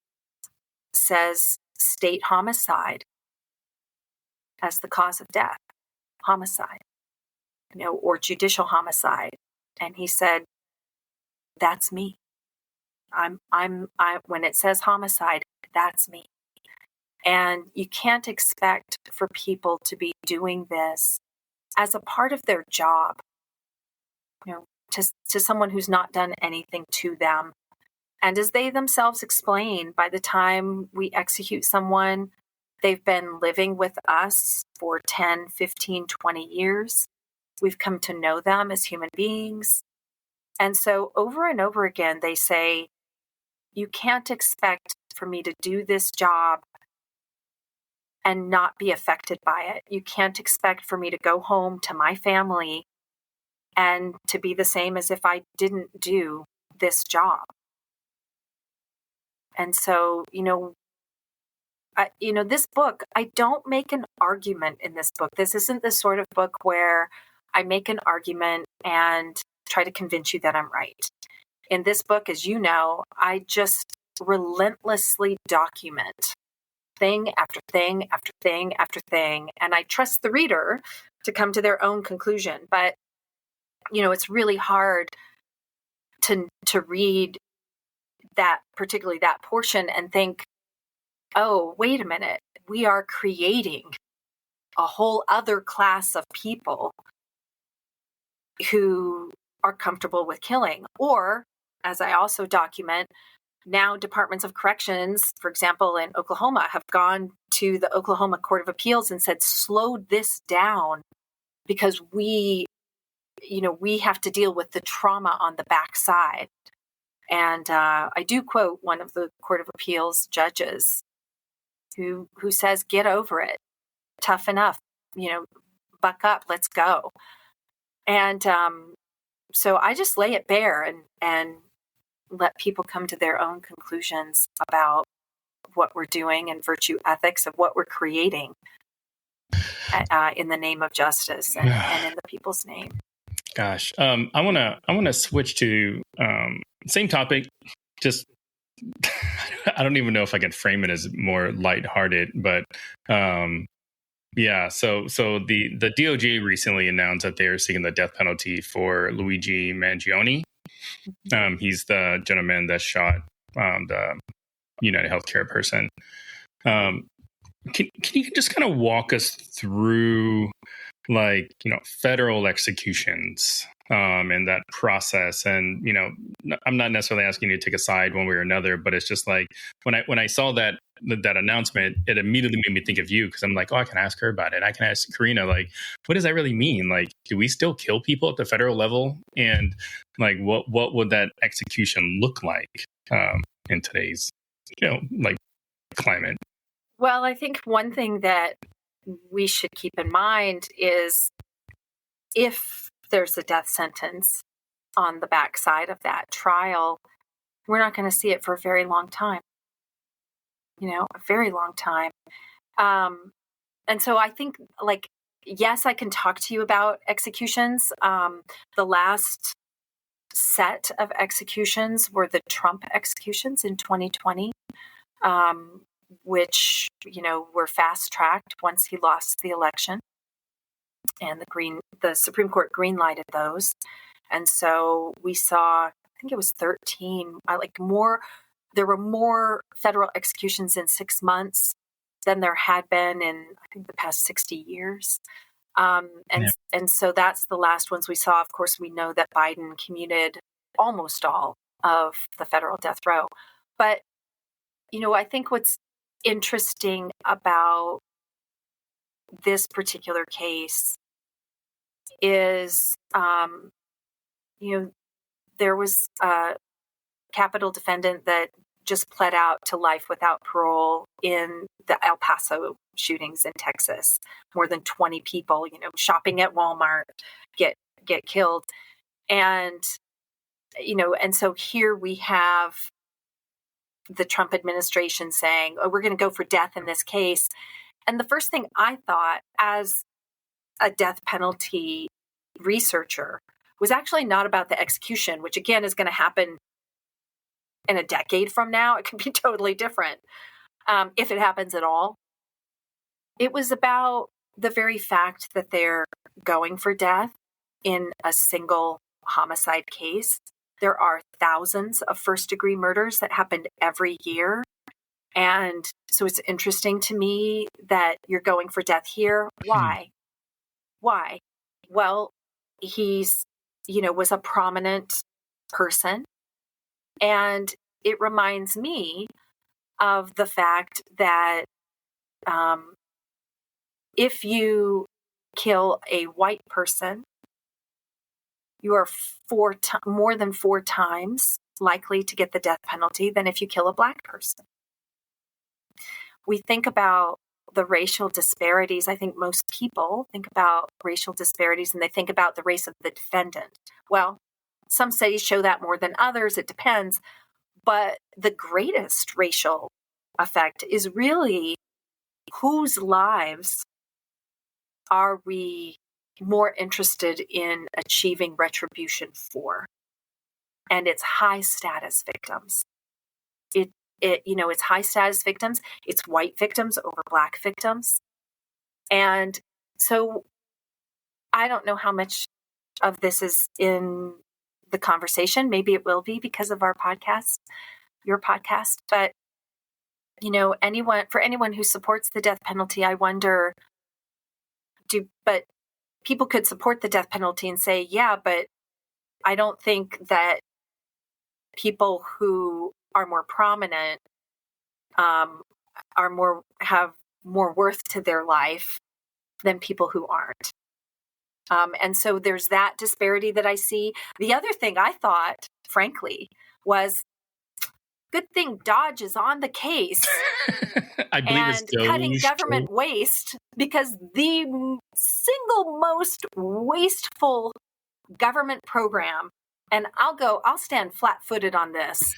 says state homicide as the cause of death, homicide, or judicial homicide. And he said, that's me. When it says homicide, that's me. And you can't expect for people to be doing this as a part of their job, to someone who's not done anything to them. And as they themselves explain, by the time we execute someone, they've been living with us for 10, 15, 20 years. We've come to know them as human beings. And so over and over again, they say, you can't expect for me to do this job and not be affected by it. You can't expect for me to go home to my family and to be the same as if I didn't do this job. And so, this book, I don't make an argument in this book. This isn't the sort of book where I make an argument and try to convince you that I'm right. In this book, as you know, I just relentlessly document thing after thing after thing after thing. And I trust the reader to come to their own conclusion. But, it's really hard to read that, particularly that portion, and think, oh, wait a minute, we are creating a whole other class of people who are comfortable with killing. Or, as I also document, now departments of corrections, for example, in Oklahoma, have gone to the Oklahoma Court of Appeals and said, slow this down because we have to deal with the trauma on the backside. And I do quote one of the Court of Appeals judges who says, get over it, tough enough, buck up, let's go. And so I just lay it bare and let people come to their own conclusions about what we're doing and virtue ethics of what we're creating in the name of justice and in the people's name. Gosh, I wanna switch to same topic. Just I don't even know if I can frame it as more lighthearted, but yeah. So the DOJ recently announced that they are seeking the death penalty for Luigi Mangione. He's the gentleman that shot the United Healthcare person. Can you just kind of walk us through, like, federal executions and that process? And I'm not necessarily asking you to take a side one way or another, but it's just like when I saw that announcement, it immediately made me think of you, because I'm like, oh, I can ask her about it. I can ask Corinna, like, what does that really mean? Like, do we still kill people at the federal level? And like, what would that execution look like in today's like climate? Well, I think one thing that we should keep in mind is if there's a death sentence on the backside of that trial, we're not going to see it for a very long time. a very long time. And so I think, like, yes, I can talk to you about executions. The last set of executions were the Trump executions in 2020, which, were fast-tracked once he lost the election. And the Supreme Court green-lighted those. And so we saw, I think it was 13, there were more federal executions in 6 months than there had been in, I think, the past 60 years. And so that's the last ones we saw. Of course, we know that Biden commuted almost all of the federal death row. But, I think what's interesting about this particular case is, there was a capital defendant that just pled out to life without parole in the El Paso shootings in Texas. More than 20 people, shopping at Walmart get killed. And, and so here we have the Trump administration saying, oh, we're going to go for death in this case. And the first thing I thought as a death penalty researcher was actually not about the execution, which again is going to happen in a decade from now. It could be totally different if it happens at all. It was about the very fact that they're going for death in a single homicide case. There are thousands of first-degree murders that happened every year. And so it's interesting to me that you're going for death here. Why? Why? Well, he's, was a prominent person. And it reminds me of the fact that if you kill a white person, you are more than 4 times likely to get the death penalty than if you kill a black person. We think about the racial disparities. I think most people think about racial disparities and they think about the race of the defendant. Well, some studies show that more than others. It depends. But the greatest racial effect is really whose lives are we more interested in achieving retribution for? And it's high status victims. It's high status victims. It's white victims over black victims. And so I don't know how much of this is in the conversation. Maybe it will be because of our podcast, your podcast. But, anyone who supports the death penalty, I wonder, but people could support the death penalty and say, yeah, but I don't think that people who are more prominent have more worth to their life than people who aren't. And so there's that disparity that I see. The other thing I thought, frankly, was good thing Dodge is on the case. I believe and it's cutting government waste, because the single most wasteful government program, and I'll stand flat-footed on this,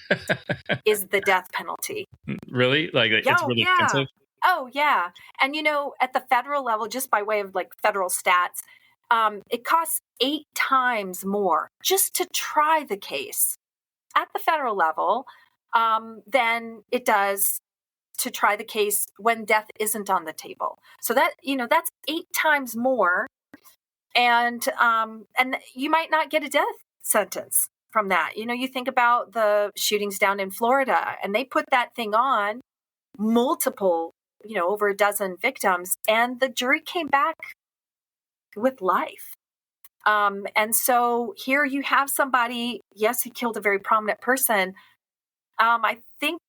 is the death penalty. Really? It's really expensive? Oh, yeah. And, at the federal level, just by way of federal stats, it costs 8 times more just to try the case at the federal level than it does to try the case when death isn't on the table. So that, that's 8 times more. And you might not get a death sentence from that. You think about the shootings down in Florida, and they put that thing on multiple, over a dozen victims, and the jury came back with life. And so here you have somebody, yes, he killed a very prominent person. I think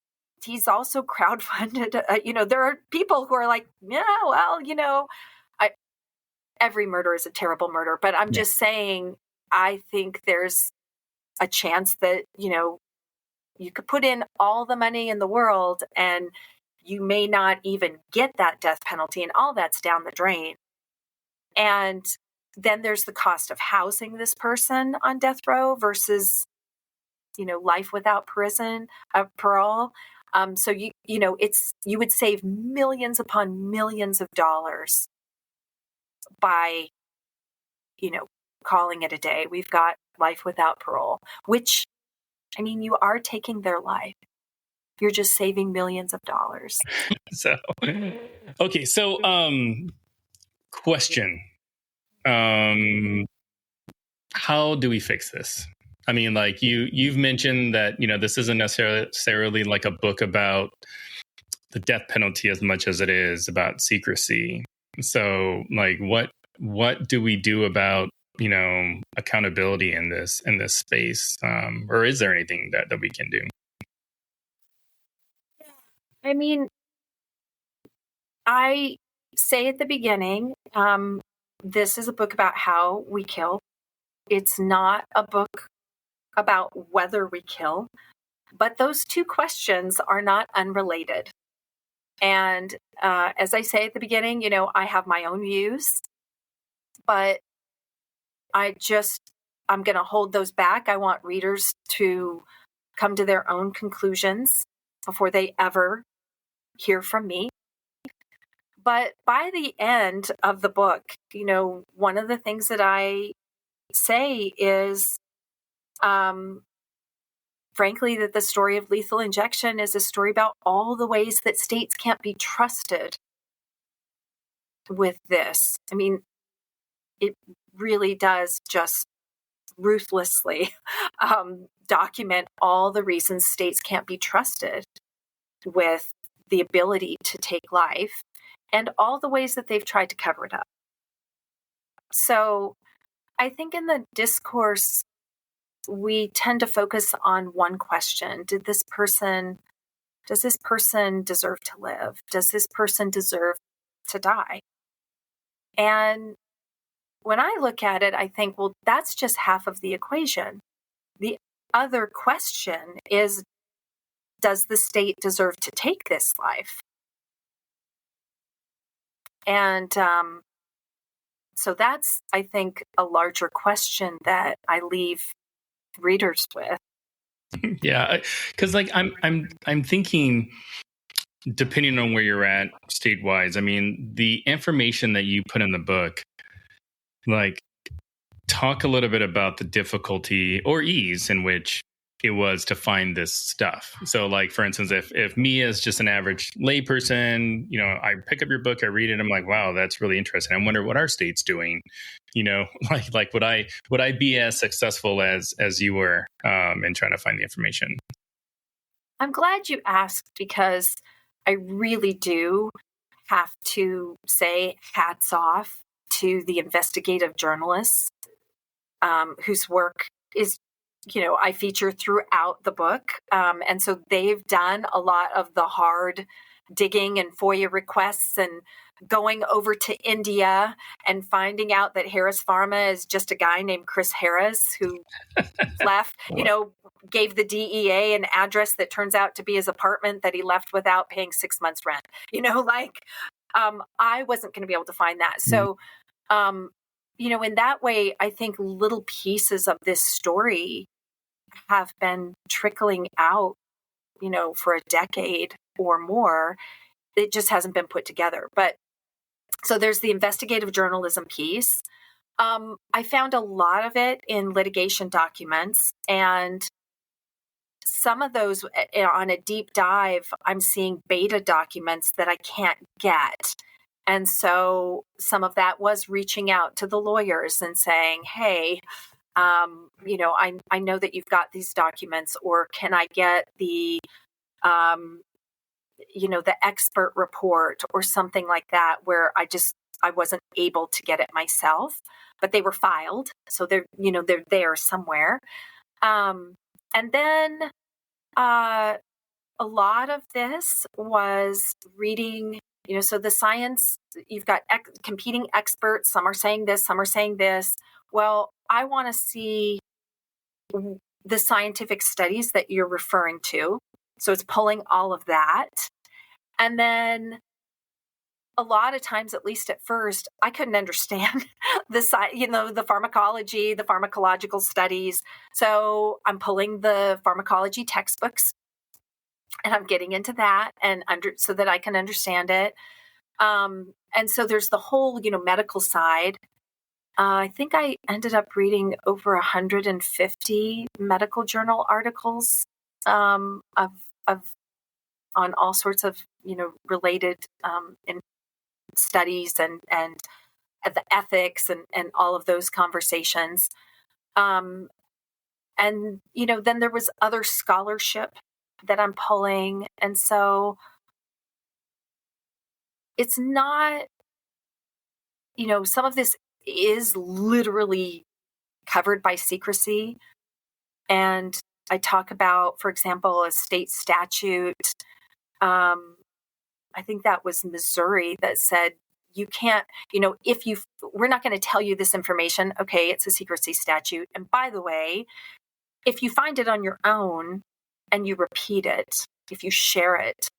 he's also crowdfunded. There are people who are like, yeah, well, every murder is a terrible murder, but I'm just saying, I think there's a chance that, you could put in all the money in the world and you may not even get that death penalty, and all that's down the drain. And then there's the cost of housing this person on death row versus, life without parole. So you would save millions upon millions of dollars by, calling it a day. We've got life without parole, which, you are taking their life. You're just saving millions of dollars. So, okay. So, question. How do we fix this? Like you've mentioned that, this isn't necessarily like a book about the death penalty as much as it is about secrecy. So like, what do we do about, accountability in this space? Or is there anything that we can do? I say at the beginning, this is a book about how we kill. It's not a book about whether we kill, but those two questions are not unrelated. And as I say at the beginning, I have my own views, but I'm going to hold those back. I want readers to come to their own conclusions before they ever hear from me. But by the end of the book, one of the things that I say is, frankly, that the story of lethal injection is a story about all the ways that states can't be trusted with this. It really does just ruthlessly document all the reasons states can't be trusted with the ability to take life and all the ways that they've tried to cover it up. So I think in the discourse, we tend to focus on one question. Does this person deserve to live? Does this person deserve to die? And when I look at it, I think, well, that's just half of the equation. The other question is, does the state deserve to take this life? And so that's, I think, a larger question that I leave readers with. Yeah, because I'm thinking, depending on where you're at state-wise, the information that you put in the book, talk a little bit about the difficulty or ease in which it was to find this stuff. So for instance, if me as just an average layperson, I pick up your book, I read it, I'm like, wow, that's really interesting. I wonder what our state's doing. Would I be as successful as you were in trying to find the information? I'm glad you asked, because I really do have to say hats off to the investigative journalists whose work is, I feature throughout the book. And so they've done a lot of the hard digging and FOIA requests and going over to India and finding out that Harris Pharma is just a guy named Chris Harris who left, gave the DEA an address that turns out to be his apartment that he left without paying 6 months rent. I wasn't going to be able to find that. So, in that way, I think little pieces of this story have been trickling out, for a decade or more. It just hasn't been put together. But so there's the investigative journalism piece. I found a lot of it in litigation documents, and some of those on a deep dive, I'm seeing beta documents that I can't get. And so some of that was reaching out to the lawyers and saying, hey, I know that you've got these documents, or can I get the expert report or something like that, where I wasn't able to get it myself, but they were filed. So they're there somewhere. And then a lot of this was reading, so the science, you've got competing experts. Some are saying this, some are saying this. Well, I want to see the scientific studies that you're referring to. So it's pulling all of that. And then a lot of times, at least at first, I couldn't understand the pharmacology, the pharmacological studies. So I'm pulling the pharmacology textbooks And I'm getting into that so that I can understand it. And so there's the whole, medical side. I think I ended up reading over 150 medical journal articles of on all sorts of related in studies and the ethics and all of those conversations. And then there was other scholarship that I'm pulling, and so it's not, some of this is literally covered by secrecy. And I talk about, for example, a state statute. I think that was Missouri that said you can't, we're not going to tell you this information. Okay, it's a secrecy statute. And by the way, if you find it on your own and you repeat it, if you share it,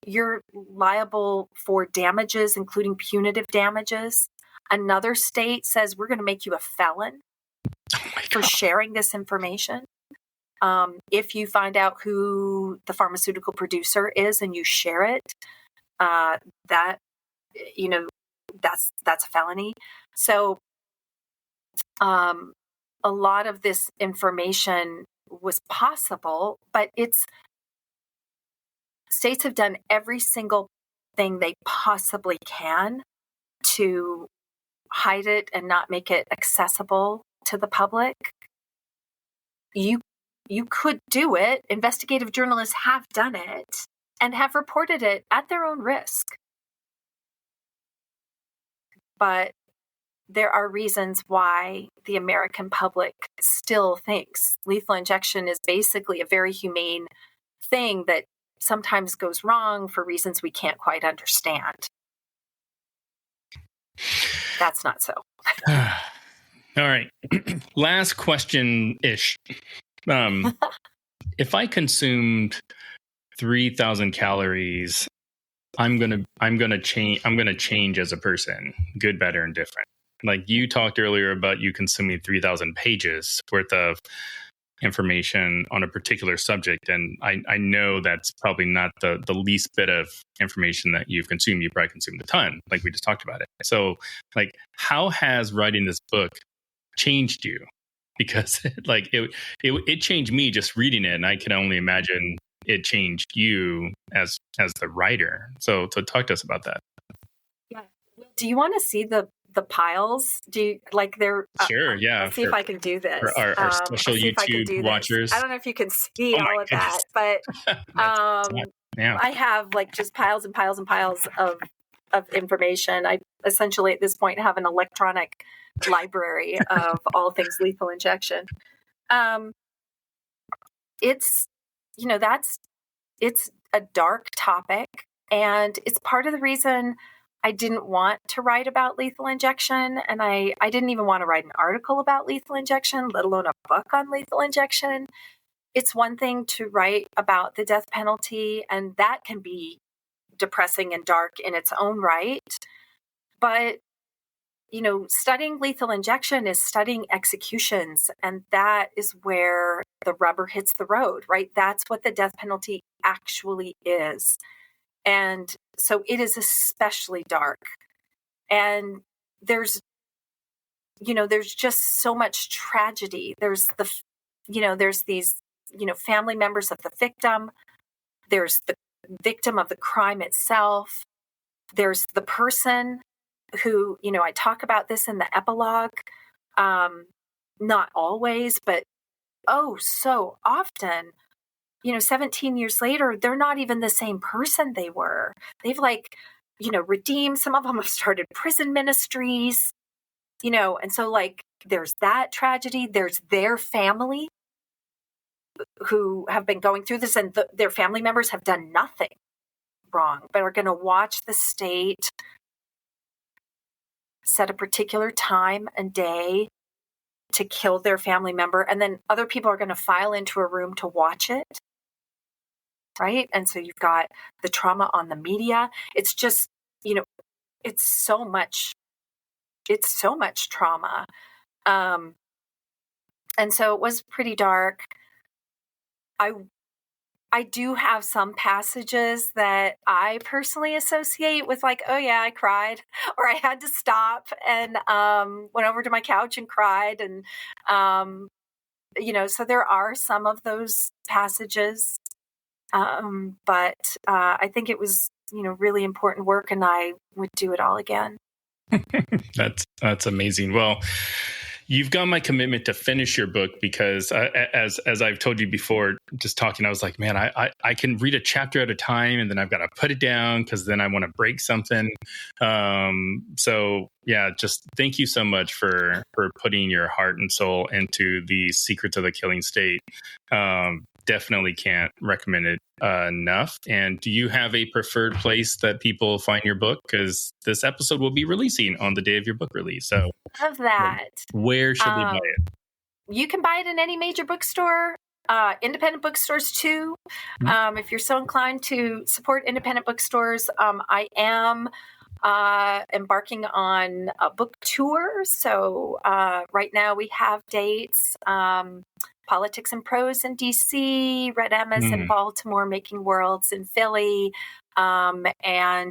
you're liable for damages, including punitive damages. Another state says we're going to make you a felon for sharing this information. If you find out who the pharmaceutical producer is and you share it, that's a felony. So a lot of this information was possible, but states have done every single thing they possibly can to hide it and not make it accessible to the public. You could do it. Investigative journalists have done it and have reported it at their own risk. But there are reasons why the American public still thinks lethal injection is basically a very humane thing that sometimes goes wrong for reasons we can't quite understand. That's not so. All right. Last question-ish. If I consumed 3,000 calories, I'm gonna change as a person, good, better, and different. Like you talked earlier about you consuming 3,000 pages worth of information on a particular subject, and I know that's probably not the least bit of information that you've consumed. You probably consumed a ton, like we just talked about it. So, like, how has writing this book changed you? Because like it changed me just reading it, and I can only imagine it changed you as the writer. So talk to us about that. Yeah. Do you want to see the piles? Do you like they're sure? Yeah. See if I can do this. For our special YouTube watchers. I don't know if you can see all of that, but yeah. I have like just piles and piles and piles of information. I essentially at this point have an electronic library of all things lethal injection. It's it's a dark topic, and it's part of the reason I didn't want to write about lethal injection, and I didn't even want to write an article about lethal injection, let alone a book on lethal injection. It's one thing to write about the death penalty, and that can be depressing and dark in its own right. But, studying lethal injection is studying executions, and that is where the rubber hits the road, right? That's what the death penalty actually is. And so it is especially dark. And there's just so much tragedy. There's there's these, family members of the victim. There's the victim of the crime itself. There's the person who, I talk about this in the epilogue. Not always, but so often. 17 years later, they're not even the same person they were. They've redeemed. Some of them have started prison ministries, and so there's that tragedy. There's their family who have been going through this, and their family members have done nothing wrong, but are going to watch the state set a particular time and day to kill their family member. And then other people are going to file into a room to watch it. Right. And so you've got the trauma on the media. It's just, it's so much trauma. And so it was pretty dark. I do have some passages that I personally associate with, like, oh yeah, I cried, or I had to stop and went over to my couch and cried. And, so there are some of those passages. But I think it was, really important work, and I would do it all again. That's amazing. Well, you've got my commitment to finish your book, because as I've told you before, just talking, I was like, man, I can read a chapter at a time, and then I've got to put it down because then I want to break something. So yeah, just thank you so much for putting your heart and soul into the Secrets of the Killing State. Definitely can't recommend it enough. And do you have a preferred place that people find your book? Because this episode will be releasing on the day of your book release. So of that, where should they buy it? You can buy it in any major bookstore, independent bookstores too. If you're so inclined to support independent bookstores, I am embarking on a book tour. So right now we have dates. Politics and Prose in DC, Red Emma's in Baltimore, Making Worlds in Philly, and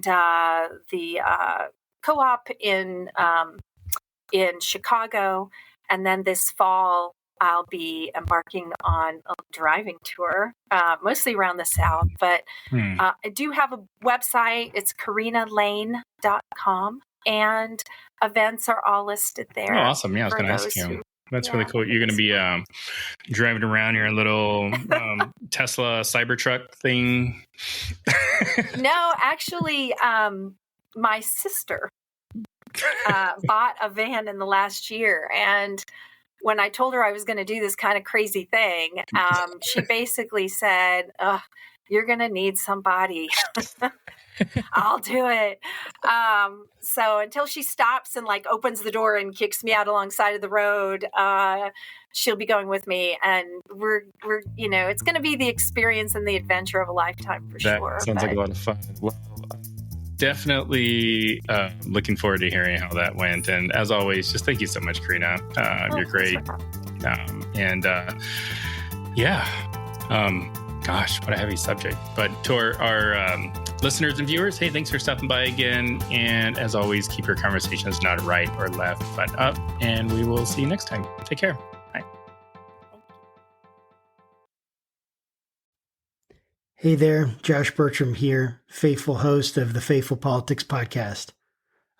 the Co-op in Chicago. And then this fall, I'll be embarking on a driving tour, mostly around the South. But I do have a website. It's CorinnaLain.com, and events are all listed there. Oh, awesome. Yeah, I was going to ask you. That's really cool. You're going to be driving around your little Tesla Cybertruck thing. No, actually, my sister bought a van in the last year. And when I told her I was going to do this kind of crazy thing, she basically said, you're going to need somebody. I'll do it. So until she stops and opens the door and kicks me out alongside of the road, she'll be going with me, and we're it's going to be the experience and the adventure of a lifetime for sure. That sounds like a lot of fun. Well, definitely looking forward to hearing how that went. And as always, just thank you so much, Corinna. You're great. Gosh, what a heavy subject. But to our listeners and viewers, hey, thanks for stopping by again. And as always, keep your conversations not right or left, but up. And we will see you next time. Take care. Bye. Hey there, Josh Bertram here, faithful host of the Faithful Politics Podcast.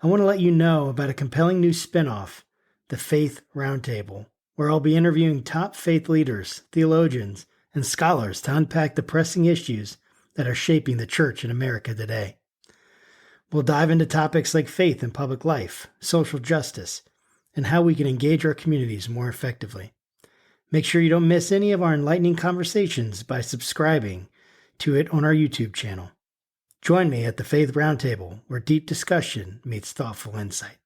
I want to let you know about a compelling new spinoff, the Faith Roundtable, where I'll be interviewing top faith leaders, theologians, and scholars to unpack the pressing issues that are shaping the church in America today. We'll dive into topics like faith in public life, social justice, and how we can engage our communities more effectively. Make sure you don't miss any of our enlightening conversations by subscribing to it on our YouTube channel. Join me at the Faith Roundtable, where deep discussion meets thoughtful insight.